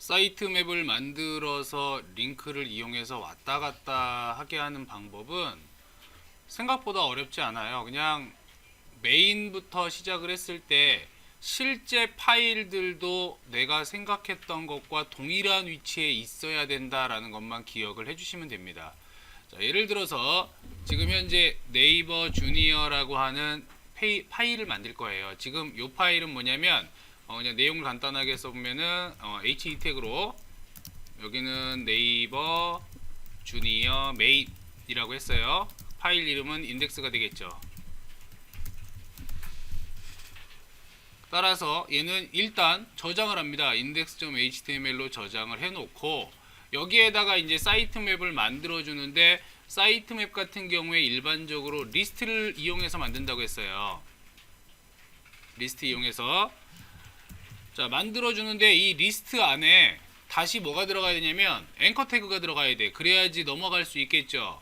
사이트 맵을 만들어서 링크를 이용해서 왔다 갔다 하게 하는 방법은 생각보다 어렵지 않아요. 그냥 메인부터 시작을 했을 때 실제 파일들도 내가 생각했던 것과 동일한 위치에 있어야 된다라는 것만 기억을 해주시면 됩니다. 자, 예를 들어서 지금 현재 네이버 주니어라고 하는 파일을 만들 거예요. 지금 이 파일은 뭐냐면 그냥 내용을 간단하게 써보면은 HE 태그로 여기는 네이버 주니어 메인이라고 했어요. 파일 이름은 인덱스가 되겠죠. 따라서 얘는 일단 저장을 합니다. index.html로 저장을 해놓고 여기에다가 이제 사이트 맵을 만들어 주는데 사이트 맵 같은 경우에 일반적으로 리스트를 이용해서 만든다고 했어요. 리스트 이용해서 자 만들어 주는데 이 리스트 안에 다시 뭐가 들어가야 되냐면 앵커 태그가 들어가야 돼. 그래야지 넘어갈 수 있겠죠.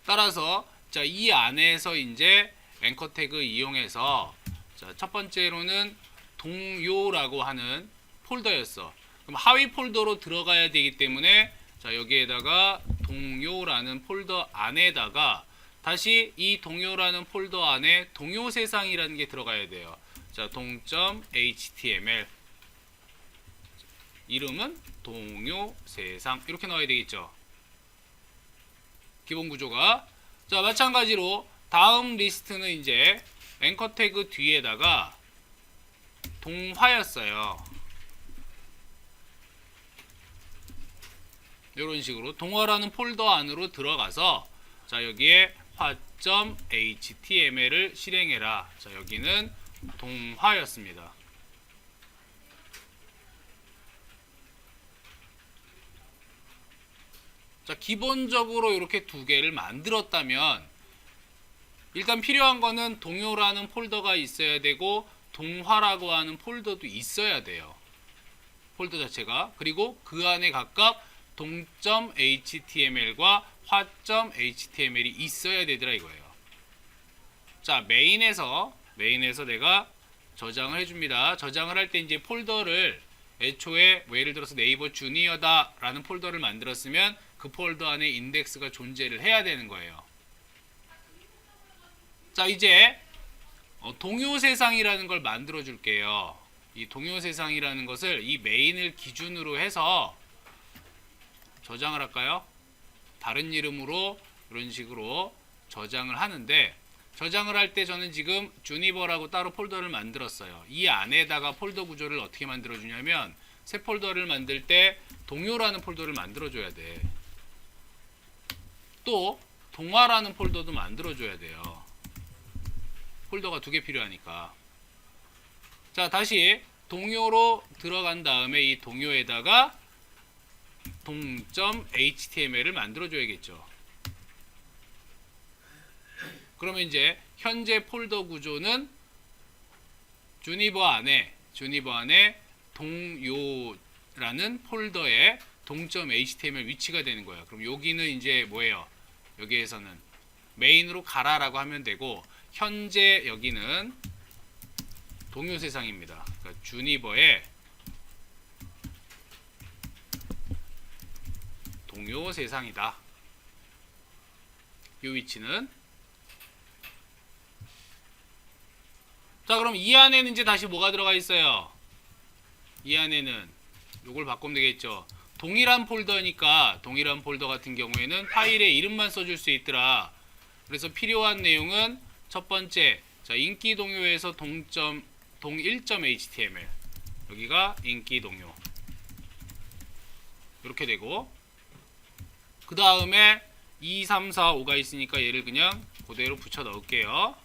따라서 자 이 안에서 이제 앵커 태그 이용해서 자, 첫 번째로는 동요라고 하는 폴더였어. 그럼 하위 폴더로 들어가야 되기 때문에 자, 여기에다가 동요라는 폴더 안에다가 다시 이 동요라는 폴더 안에 동요세상이라는 게 들어가야 돼요. 자, 동.html 이름은 동요세상 이렇게 나와야 되겠죠. 기본 구조가 자, 마찬가지로 다음 리스트는 이제 앵커 태그 뒤에다가 동화였어요. 이런 식으로 동화라는 폴더 안으로 들어가서 자 여기에 화.html을 실행해라. 자 여기는 동화였습니다. 자 기본적으로 이렇게 두 개를 만들었다면 일단 필요한 거는 동요라는 폴더가 있어야 되고 동화라고 하는 폴더도 있어야 돼요. 폴더 자체가. 그리고 그 안에 각각 동.html과 화.html이 있어야 되더라 이거예요. 자 메인에서 내가 저장을 해줍니다. 저장을 할 때 이제 폴더를 애초에 뭐 예를 들어서 네이버 주니어다 라는 폴더를 만들었으면 그 폴더 안에 인덱스가 존재를 해야 되는 거예요. 자 이제 동요세상이라는 걸 만들어 줄게요. 이 동요세상이라는 것을 이 메인을 기준으로 해서 저장을 할까요? 다른 이름으로 이런 식으로 저장을 하는데 저장을 할 때 저는 지금 주니버라고 따로 폴더를 만들었어요. 이 안에다가 폴더 구조를 어떻게 만들어 주냐면 새 폴더를 만들 때 동요라는 폴더를 만들어 줘야 돼. 또 동화라는 폴더도 만들어 줘야 돼요. 폴더가 두 개 필요하니까. 자 다시 동요로 들어간 다음에 이 동요에다가 동.html을 만들어 줘야겠죠. 그러면 이제 현재 폴더 구조는 주니버 안에 동요라는 폴더에 동.html 위치가 되는 거예요. 그럼 여기는 이제 뭐예요? 여기에서는 메인으로 가라라고 하면 되고 현재 여기는 동요세상입니다. 그러니까 주니버의 동요세상이다. 이 위치는 자 그럼 이 안에는 이제 다시 뭐가 들어가 있어요? 이 안에는 요걸 바꾸면 되겠죠. 동일한 폴더니까 동일한 폴더 같은 경우에는 파일의 이름만 써줄 수 있더라. 그래서 필요한 내용은 첫 번째 자 인기 동요에서 동1.html 여기가 인기 동요 이렇게 되고 그 다음에 2, 3, 4, 5가 있으니까 얘를 그냥 그대로 붙여 넣을게요.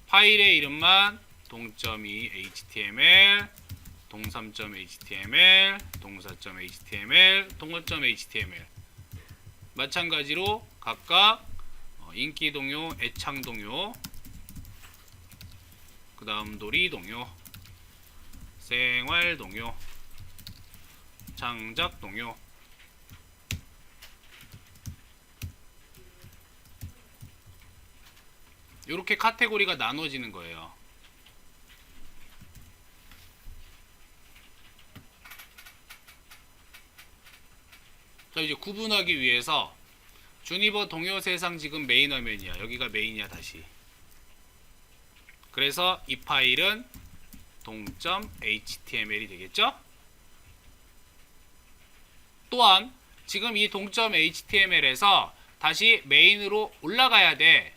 파일의 이름만 동.2html 동3.html 동4.html 동5.html 마찬가지로 각각 인기동요, 애창동요 그 다음 놀이동요 생활동요 창작동요 이렇게 카테고리가 나눠지는 거예요. 자, 이제 구분하기 위해서 주니버 동요 세상 지금 메인 화면이야. 여기가 메인이야 다시. 그래서 이 파일은 동점.html이 되겠죠? 또한 지금 이 동점.html에서 다시 메인으로 올라가야 돼.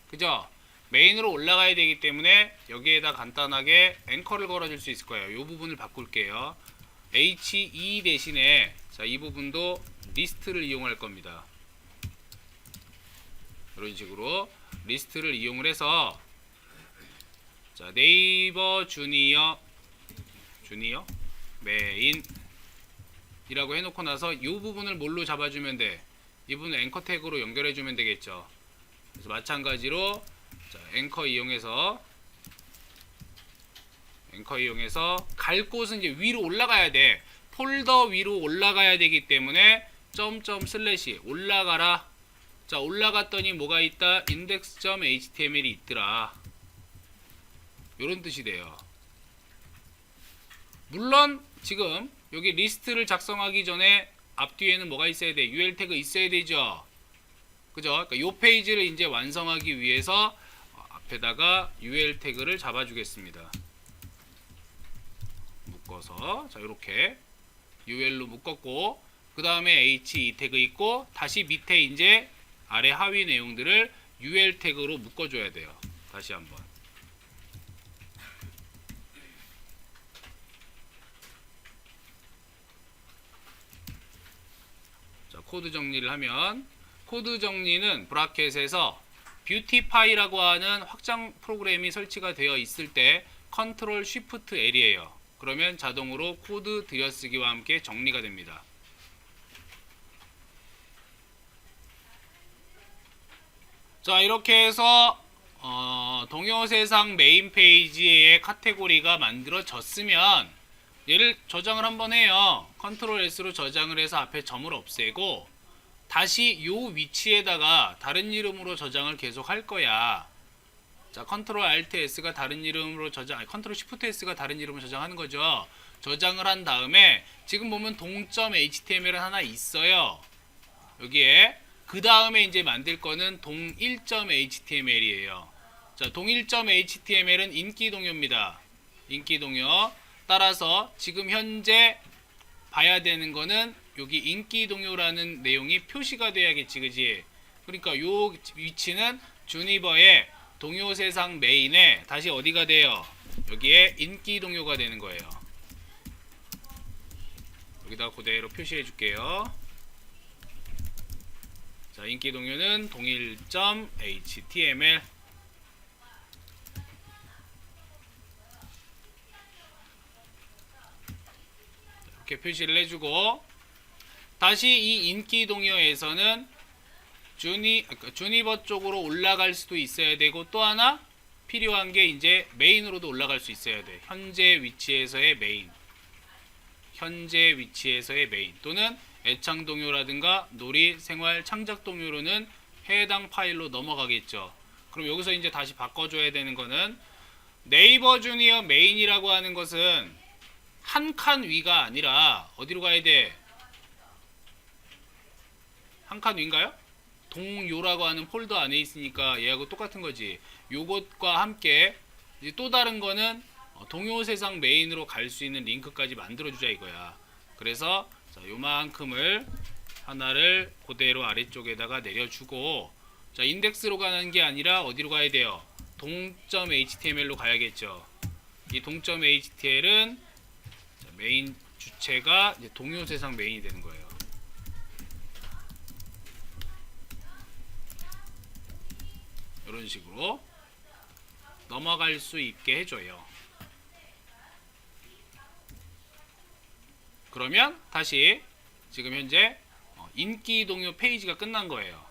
그죠? 메인으로 올라가야 되기 때문에 여기에다 간단하게 앵커를 걸어줄 수 있을 거예요. 이 부분을 바꿀게요. he 대신에 자, 이 부분도 리스트를 이용할 겁니다. 이런 식으로 리스트를 이용을 해서 자, 네이버 주니어 메인 이라고 해놓고 나서 이 부분을 뭘로 잡아주면 돼? 이 부분을 앵커 태그로 연결해주면 되겠죠. 그래서 마찬가지로 자, 앵커 이용해서 갈 곳은 이제 위로 올라가야 돼. 폴더 위로 올라가야 되기 때문에 점점 슬래시 올라가라. 자, 올라갔더니 뭐가 있다? index.html이 있더라. 요런 뜻이 돼요. 물론 지금 여기 리스트를 작성하기 전에 앞뒤에는 뭐가 있어야 돼? UL 태그 있어야 되죠. 그죠? 그러니까 요 페이지를 이제 완성하기 위해서 앞에다가 UL 태그를 잡아주겠습니다. 묶어서 자, 이렇게 UL로 묶었고 그 다음에 HE 태그 있고 다시 밑에 이제 아래 하위 내용들을 UL 태그로 묶어줘야 돼요. 다시 한번. 자, 코드 정리를 하면 코드 정리는 브라켓에서 뷰티파이라고 하는 확장 프로그램이 설치가 되어 있을 때 컨트롤 쉬프트 L이에요. 그러면 자동으로 코드 들여쓰기와 함께 정리가 됩니다. 자, 이렇게 해서 동요세상 메인 페이지의 카테고리가 만들어졌으면 얘를 저장을 한번 해요. 컨트롤 S로 저장을 해서 앞에 점을 없애고 다시 요 위치에다가 다른 이름으로 저장을 계속 할 거야. 자, 컨트롤 Alt S가 다른 이름으로 컨트롤 Shift S가 다른 이름으로 저장하는 거죠. 저장을 한 다음에 지금 보면 동점 HTML은 하나 있어요. 여기에 그 다음에 이제 만들 거는 동일점 HTML이에요. 자, 동일점 HTML은 인기 동요입니다. 인기 동요. 따라서 지금 현재 봐야 되는 거는 여기 인기 동요라는 내용이 표시가 돼야겠지, 그지? 그러니까 요 위치는 주니버의 동요 세상 메인에 다시 어디가 돼요? 여기에 인기 동요가 되는 거예요. 여기다 그대로 표시해 줄게요. 자, 인기 동요는 동일점 HTML. 이렇게 표시를 해주고 다시 이 인기 동요에서는 주니버 쪽으로 올라갈 수도 있어야 되고 또 하나 필요한 게 이제 메인으로도 올라갈 수 있어야 돼. 현재 위치에서의 메인 또는 애창 동요라든가 놀이 생활 창작 동요로는 해당 파일로 넘어가겠죠. 그럼 여기서 이제 다시 바꿔줘야 되는 거는 네이버 주니어 메인이라고 하는 것은 한 칸 위가 아니라 어디로 가야 돼? 한 칸 위인가요? 동요라고 하는 폴더 안에 있으니까 얘하고 똑같은 거지. 요것과 함께 이제 또 다른 거는 동요 세상 메인으로 갈 수 있는 링크까지 만들어주자 이거야. 그래서 자, 요만큼을 하나를 그대로 아래쪽에다가 내려주고 자, 인덱스로 가는 게 아니라 어디로 가야 돼요? 동점 HTML로 가야겠죠. 이 동점 HTML은 메인 주체가 이제 동요 세상 메인이 되는 거예요. 이런 식으로 넘어갈 수 있게 해줘요. 그러면 다시 지금 현재 인기 동요 페이지가 끝난 거예요.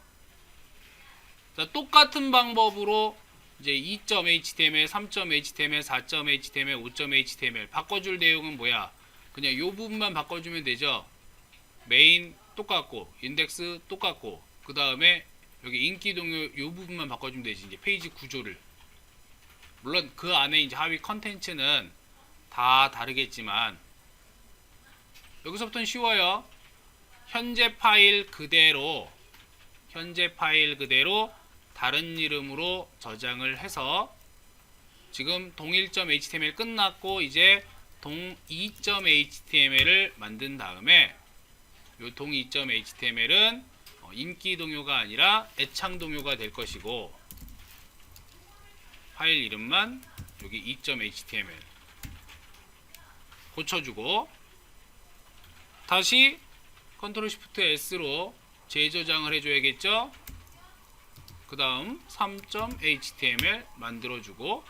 자, 똑같은 방법으로 이제 2.html, 3.html, 4.html, 5.html 바꿔줄 내용은 뭐야? 그냥 이 부분만 바꿔주면 되죠. 메인 똑같고 인덱스 똑같고 그 다음에 여기 인기 동요 이 부분만 바꿔주면 되지. 이제 페이지 구조를 물론 그 안에 이제 하위 컨텐츠는 다 다르겠지만 여기서부터는 쉬워요. 현재 파일 그대로 다른 이름으로 저장을 해서 지금 동일.html 끝났고 이제 동2.html을 만든 다음에 이 동2.html은 인기 동요가 아니라 애창 동요가 될 것이고 파일 이름만 여기 2.html 고쳐주고 다시 컨트롤 시프트 S로 재저장을 해줘야겠죠. 그 다음 3.html 만들어주고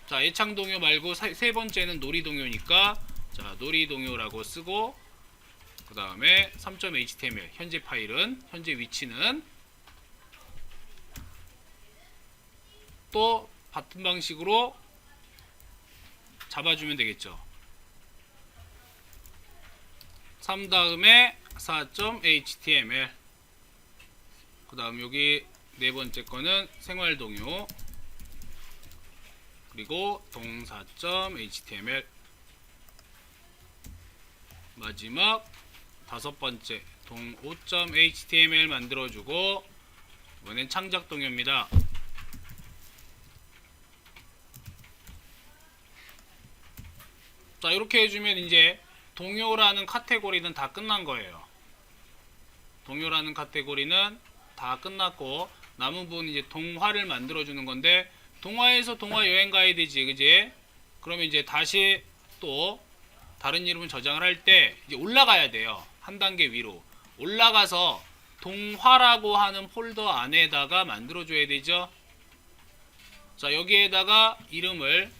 자 애창 동요 말고 세 번째는 놀이 동요니까 자 놀이 동요라고 쓰고 그 다음에 3.html 현재 파일은 현재 위치는 또 같은 방식으로 잡아주면 되겠죠. 3 다음에 4.html 그 다음 여기 네 번째 거는 생활동요 그리고 동4.html 마지막 다섯 번째 동5.html 만들어주고 이번엔 창작동요입니다. 자 이렇게 해주면 이제 동요라는 카테고리는 다 끝난 거예요. 동요라는 카테고리는 다 끝났고 남은 부분 이제 동화를 만들어 주는 건데 동화에서 동화 여행 가야 되지, 그지? 그러면 이제 다시 또 다른 이름을 저장을 할 때 이제 올라가야 돼요. 한 단계 위로 올라가서 동화라고 하는 폴더 안에다가 만들어 줘야 되죠. 자 여기에다가 이름을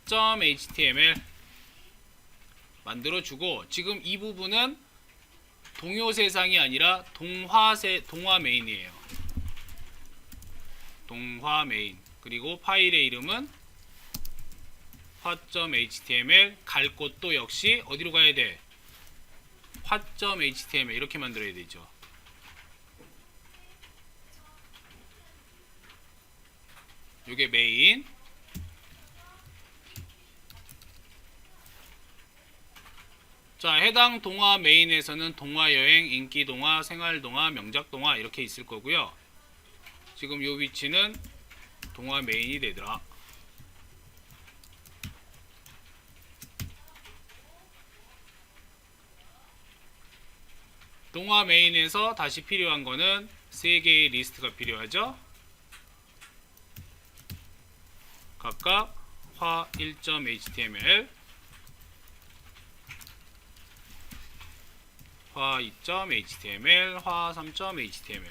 화.html 만들어주고 지금 이 부분은 동요 세상이 아니라 동화 메인이에요. 동화 메인 그리고 파일의 이름은 화.html 갈 곳도 역시 어디로 가야 돼? 화.html 이렇게 만들어야 되죠. 요게 메인 자 해당 동화 메인에서는 동화 여행, 인기 동화, 생활 동화, 명작 동화 이렇게 있을 거고요. 지금 요 위치는 동화 메인이 되더라. 동화 메인에서 다시 필요한 거는 3개의 리스트가 필요하죠. 각각 화 1.html 화 2.html, 화 3.html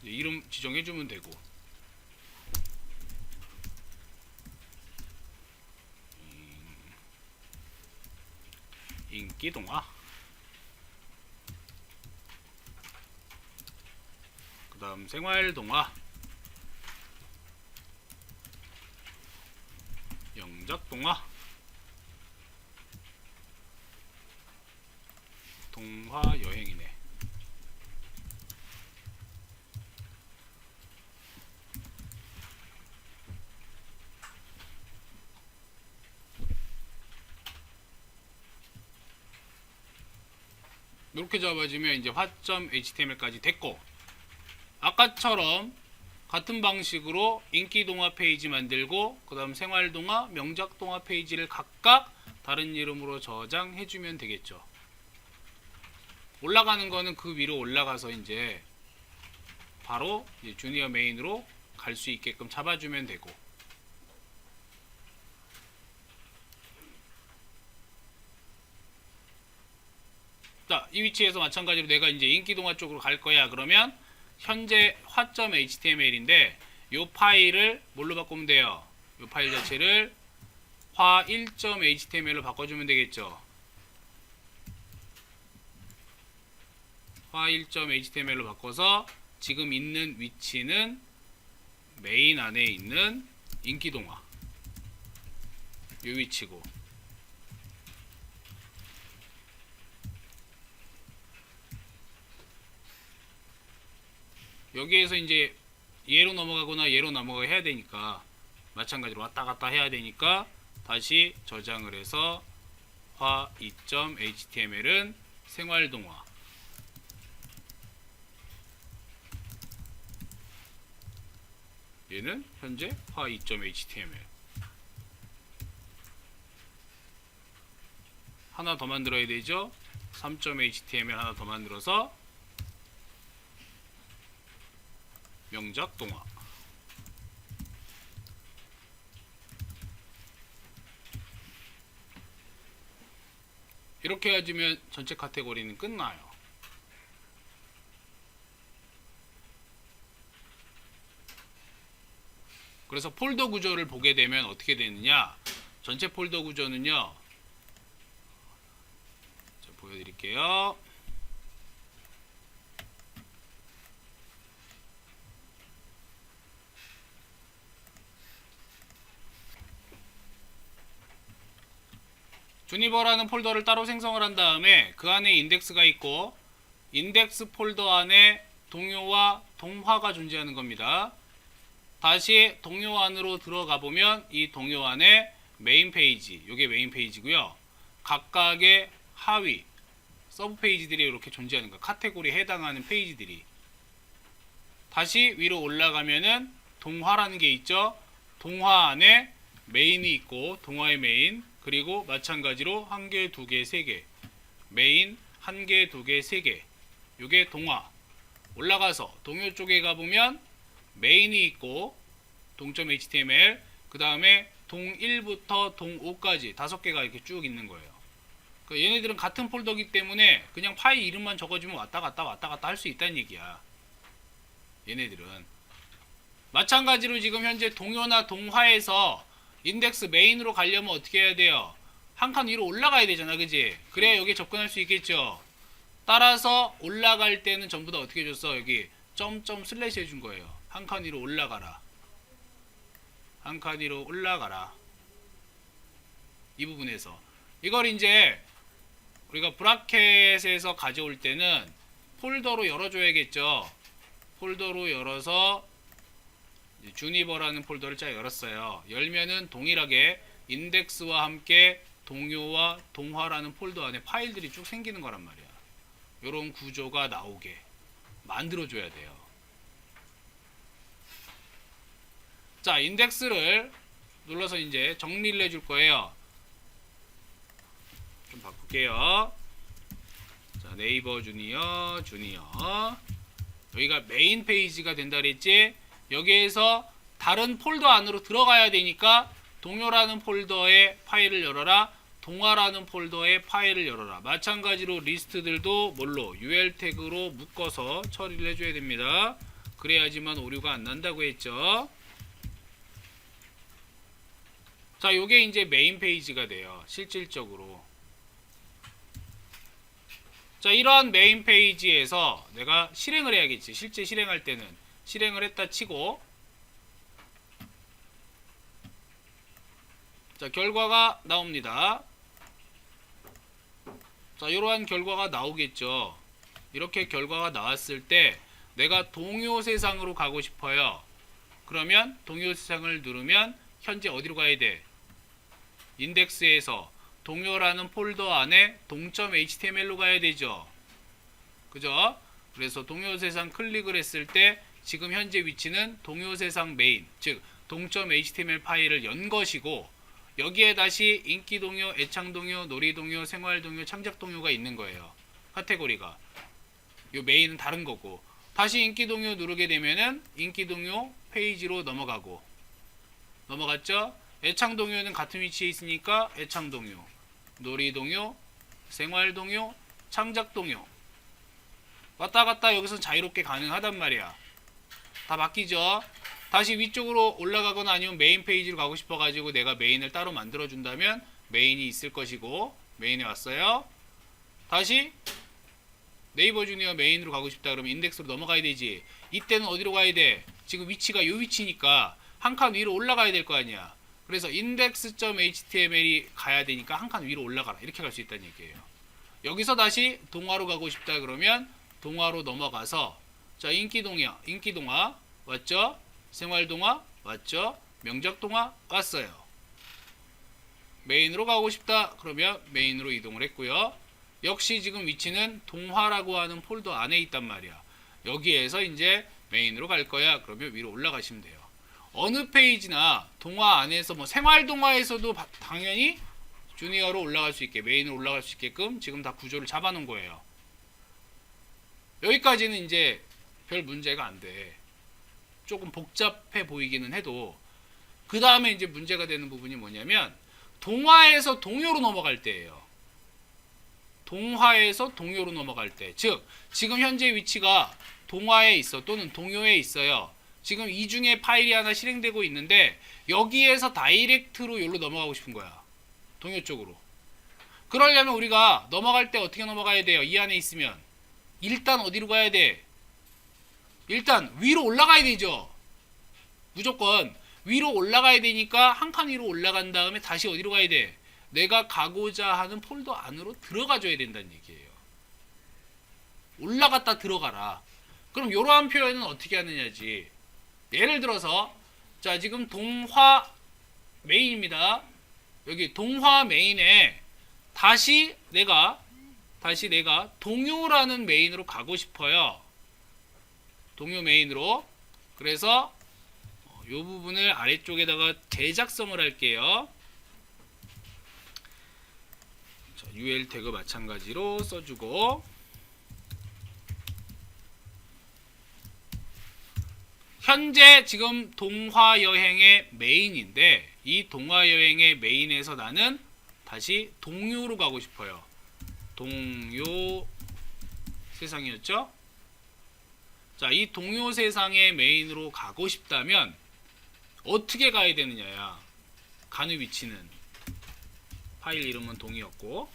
이름 지정해주면 되고 인기동화 그 다음 생활동화 영작동화 동화 여행이네. 이렇게 잡아주면 이제 화.html까지 됐고 아까처럼 같은 방식으로 인기 동화 페이지 만들고 그 다음 생활 동화, 명작 동화 페이지를 각각 다른 이름으로 저장해주면 되겠죠. 올라가는 거는 그 위로 올라가서 이제 바로 이제 주니어 메인으로 갈 수 있게끔 잡아주면 되고 자, 이 위치에서 마찬가지로 내가 이제 인기동화 쪽으로 갈 거야. 그러면 현재 화.html인데 이 파일을 뭘로 바꾸면 돼요? 이 파일 자체를 화 1.html로 바꿔주면 되겠죠. 화 1.html로 바꿔서 지금 있는 위치는 메인 안에 있는 인기동화 이 위치고 여기에서 이제 얘로 넘어가거나 얘로 넘어가 해야 되니까 마찬가지로 왔다 갔다 해야 되니까 다시 저장을 해서 화 2.html은 생활동화, 얘는 현재 화 2.html. 하나 더 만들어야 되죠. 3.html 하나 더 만들어서 명작 동화. 이렇게 해주면 전체 카테고리는 끝나요. 그래서 폴더 구조를 보게 되면 어떻게 되느냐, 전체 폴더 구조는요, 자, 보여드릴게요. 주니버라는 폴더를 따로 생성을 한 다음에 그 안에 인덱스가 있고, 인덱스 폴더 안에 동요와 동화가 존재하는 겁니다. 다시 동요 안으로 들어가 보면 이 동요 안에 메인 페이지, 이게 메인 페이지고요. 각각의 하위 서브 페이지들이 이렇게 존재하는 거예요. 카테고리에 해당하는 페이지들이. 다시 위로 올라가면은 동화라는 게 있죠. 동화 안에 메인이 있고, 동화의 메인, 그리고 마찬가지로 1개, 2개, 3개, 메인 1개, 2개, 3개, 요게 동화. 올라가서 동요 쪽에 가보면 메인이 있고 동.html, 그 다음에 동 1부터 동 5까지 5개가 이렇게 쭉 있는 거예요. 그러니까 얘네들은 같은 폴더이기 때문에 그냥 파일 이름만 적어주면 왔다 갔다 할 수 있다는 얘기야. 얘네들은 마찬가지로 지금 현재 동요나 동화에서 인덱스 메인으로 가려면 어떻게 해야 돼요? 한 칸 위로 올라가야 되잖아, 그지? 그래야 여기 접근할 수 있겠죠. 따라서 올라갈 때는 전부 다 어떻게 해줬어? 여기 점점 슬래시 해준 거예요. 한 칸 위로 올라가라, 한 칸 위로 올라가라. 이 부분에서 이걸 이제 우리가 브라켓에서 가져올 때는 폴더로 열어줘야겠죠. 폴더로 열어서 주니버라는 폴더를 쫙 열었어요. 열면은 동일하게 인덱스와 함께 동요와 동화라는 폴더 안에 파일들이 쭉 생기는 거란 말이야. 요런 구조가 나오게 만들어줘야 돼요. 자, 인덱스를 눌러서 이제 정리를 해줄 거예요. 좀 바꿀게요. 자, 네이버 주니어, 여기가 메인 페이지가 된다 그랬지? 여기에서 다른 폴더 안으로 들어가야 되니까 동요라는 폴더의 파일을 열어라, 동화라는 폴더의 파일을 열어라. 마찬가지로 리스트들도 뭘로? UL 태그로 묶어서 처리를 해줘야 됩니다. 그래야지만 오류가 안 난다고 했죠. 자, 요게 이제 메인 페이지가 돼요, 실질적으로. 자, 이러한 메인 페이지에서 내가 실행을 해야겠지. 실제 실행할 때는 실행을 했다 치고, 자, 결과가 나옵니다. 자, 이러한 결과가 나오겠죠. 이렇게 결과가 나왔을 때 내가 동요 세상으로 가고 싶어요. 그러면 동요 세상을 누르면 현재 어디로 가야 돼? 인덱스에서 동요라는 폴더 안에 동.html로 가야 되죠. 그죠? 그래서 동요 세상 클릭을 했을 때 지금 현재 위치는 동요 세상 메인, 즉 동.html 파일을 연 것이고, 여기에 다시 인기 동요, 애창 동요, 놀이 동요, 생활 동요, 창작 동요가 있는 거예요. 카테고리가. 요 메인은 다른 거고, 다시 인기 동요 누르게 되면은 인기 동요 페이지로 넘어갔죠? 애창 동요는 같은 위치에 있으니까 애창 동요, 놀이 동요, 생활 동요, 창작 동요. 왔다 갔다 여기서 자유롭게 가능하단 말이야. 다 바뀌죠? 다시 위쪽으로 올라가거나 아니면 메인 페이지로 가고 싶어가지고 내가 메인을 따로 만들어준다면 메인이 있을 것이고, 메인에 왔어요. 다시 네이버 주니어 메인으로 가고 싶다 그러면 인덱스로 넘어가야 되지. 이때는 어디로 가야 돼? 지금 위치가 요 위치니까 한 칸 위로 올라가야 될 거 아니야. 그래서 index.html이 가야 되니까 한 칸 위로 올라가라, 이렇게 갈 수 있다는 얘기예요. 여기서 다시 동화로 가고 싶다 그러면 동화로 넘어가서, 자, 인기 동화 왔죠? 생활동화 왔죠? 명작동화 왔어요. 메인으로 가고 싶다. 그러면 메인으로 이동을 했고요. 역시 지금 위치는 동화라고 하는 폴더 안에 있단 말이야. 여기에서 이제 메인으로 갈 거야. 그러면 위로 올라가시면 돼요. 어느 페이지나 동화 안에서 뭐 생활동화에서도 당연히 주니어로 올라갈 수 있게, 메인으로 올라갈 수 있게끔 지금 다 구조를 잡아놓은 거예요. 여기까지는 이제 별 문제가 안 돼. 조금 복잡해 보이기는 해도 그 다음에 이제 문제가 되는 부분이 뭐냐면 동화에서 동요로 넘어갈 때예요. 동화에서 동요로 넘어갈 때, 즉 지금 현재 위치가 동화에 있어 또는 동요에 있어요. 지금 이 중에 파일이 하나 실행되고 있는데 여기에서 다이렉트로 여기로 넘어가고 싶은 거야. 동요 쪽으로. 그러려면 우리가 넘어갈 때 어떻게 넘어가야 돼요? 이 안에 있으면 일단 어디로 가야 돼? 일단 위로 올라가야 되죠. 무조건 위로 올라가야 되니까 한 칸 위로 올라간 다음에 다시 어디로 가야 돼? 내가 가고자 하는 폴더 안으로 들어가줘야 된다는 얘기예요. 올라갔다 들어가라. 그럼 이러한 표현은 어떻게 하느냐지. 예를 들어서 자 지금 동화 메인입니다. 여기 동화 메인에 다시 내가 동요라는 메인으로 가고 싶어요. 동요 메인으로. 그래서 이 부분을 아래쪽에다가 제작성을 할게요. 자, UL 태그 마찬가지로 써주고 현재 지금 동화 여행의 메인인데 이 동화 여행의 메인에서 나는 다시 동요로 가고 싶어요. 동요 세상이었죠? 자, 이 동요 세상의 메인으로 가고 싶다면 어떻게 가야 되느냐야. 가는 위치는 파일 이름은 동이었고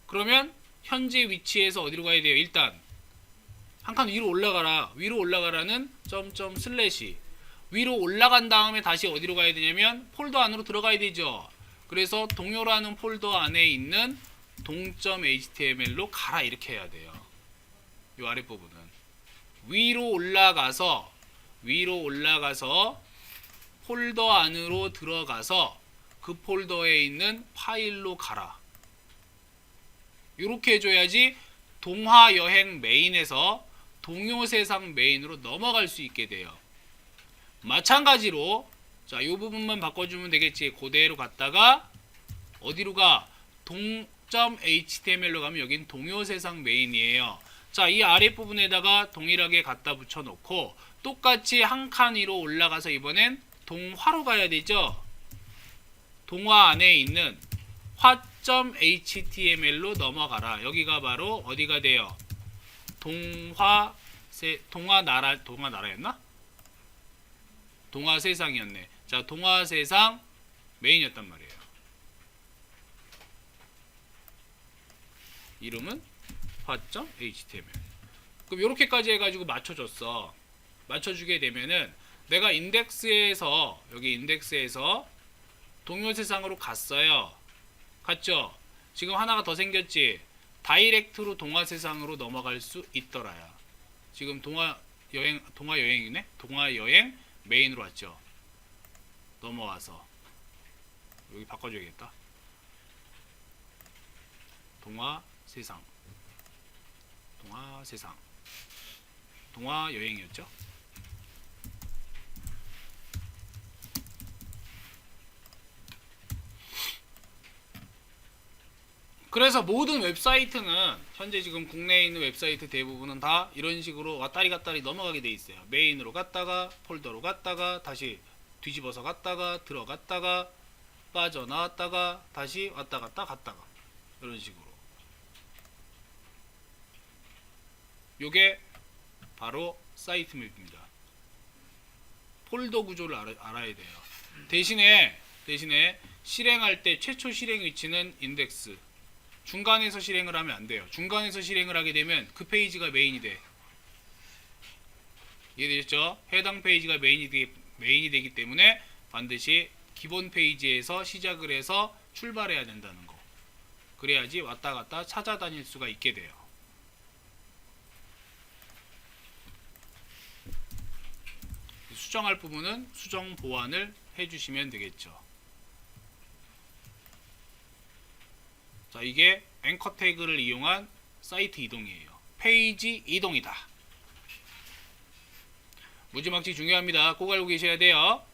그러면 현재 위치에서 어디로 가야 돼요? 일단 한 칸 위로 올라가라. 위로 올라가라는 점점 슬래시 위로 올라간 다음에 다시 어디로 가야 되냐면 폴더 안으로 들어가야 되죠. 그래서 동요라는 폴더 안에 있는 동.html로 가라 이렇게 해야 돼요. 이 아랫부분은 위로 올라가서 폴더 안으로 들어가서 그 폴더에 있는 파일로 가라. 이렇게 해줘야지 동화 여행 메인에서 동요 세상 메인으로 넘어갈 수 있게 돼요. 마찬가지로 자, 이 부분만 바꿔주면 되겠지. 그대로 갔다가 어디로 가? 동.html로 가면 여긴 동요 세상 메인이에요. 자, 이 아랫부분에다가 동일하게 갖다 붙여놓고 똑같이 한 칸 위로 올라가서 이번엔 동화로 가야 되죠. 동화 안에 있는 화.html로 넘어가라. 여기가 바로 어디가 돼요? 동화나라였나? 동화세상이었네. 자, 동화세상 메인이었단 말이에요. 이름은 화.html. 그럼 이렇게까지 해가지고 맞춰줬어. 맞춰주게 되면은 내가 인덱스에서 여기 인덱스에서 동요세상으로 갔어요. 갔죠? 지금 하나가 더 생겼지? 다이렉트로 동화세상으로 넘어갈 수 있더라야. 지금 동화여행이네? 동화여행 메인으로 왔죠? 넘어와서 여기 바꿔줘야겠다. 동화세상 동화여행이었죠? 그래서 모든 웹사이트는 현재 지금 국내에 있는 웹사이트 대부분은 다 이런 식으로 왔다리 갔다리 넘어가게 돼 있어요. 메인으로 갔다가 폴더로 갔다가 다시 뒤집어서 갔다가 들어갔다가 빠져나왔다가 다시 왔다 갔다가 이런 식으로. 요게 바로 사이트 맵입니다. 폴더 구조를 알아야 돼요. 대신에 실행할 때 최초 실행 위치는 인덱스. 중간에서 실행을 하면 안 돼요. 중간에서 실행을 하게 되면 그 페이지가 메인이 돼. 이해되셨죠? 해당 페이지가 메인이 되기 때문에 반드시 기본 페이지에서 시작을 해서 출발해야 된다는 거. 그래야지 왔다 갔다 찾아다닐 수가 있게 돼요. 수정할 부분은 수정 보완을 해주시면 되겠죠. 자, 이게 앵커 태그를 이용한 사이트 이동이에요. 페이지 이동이다. 무지막지 중요합니다. 꼭 알고 계셔야 돼요.